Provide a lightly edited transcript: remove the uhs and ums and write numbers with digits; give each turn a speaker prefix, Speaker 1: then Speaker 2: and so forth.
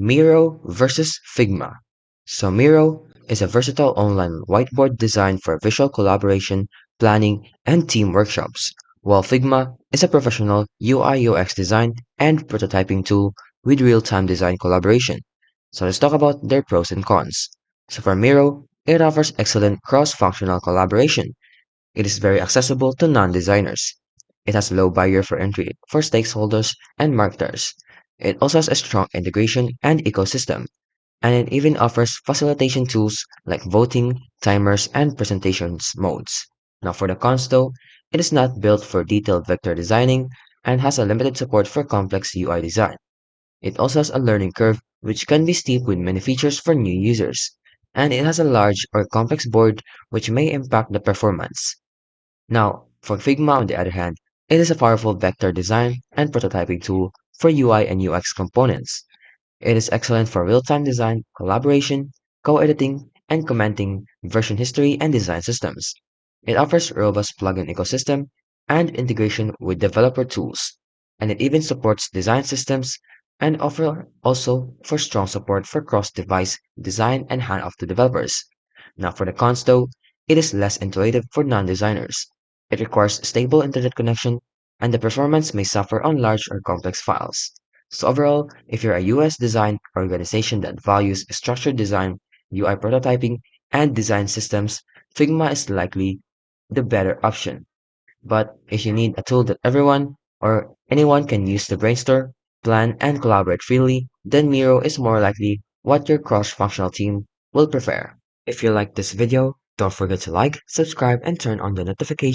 Speaker 1: Miro versus Figma. So Miro is a versatile online whiteboard designed for visual collaboration, planning, and team workshops, while Figma is a professional UI/UX design and prototyping tool with real-time design collaboration. So let's talk about their pros and cons. So for Miro, it offers excellent cross-functional collaboration. It is very accessible to non-designers. It has low barrier for entry for stakeholders and marketers. It also has a strong integration and ecosystem, and it even offers facilitation tools like voting, timers, and presentations modes. Now for the cons though, it is not built for detailed vector designing and has a limited support for complex UI design. It also has a learning curve which can be steep with many features for new users, and it has a large or complex board which may impact the performance. Now, for Figma on the other hand, it is a powerful vector design and prototyping tool for UI and UX components. It is excellent for real-time design, collaboration, co-editing, and commenting version history and design systems. It offers robust plugin ecosystem and integration with developer tools, and it even supports design systems and offer also for strong support for cross-device design and handoff to developers. Now for the cons though, it is less intuitive for non-designers. It requires stable internet connection, and the performance may suffer on large or complex files. So overall, if you're a US design organization that values structured design, UI prototyping, and design systems, Figma is likely the better option. But if you need a tool that everyone or anyone can use to brainstorm, plan, and collaborate freely, then Miro is more likely what your cross-functional team will prefer. If you like this video, don't forget to like, subscribe, and turn on the notifications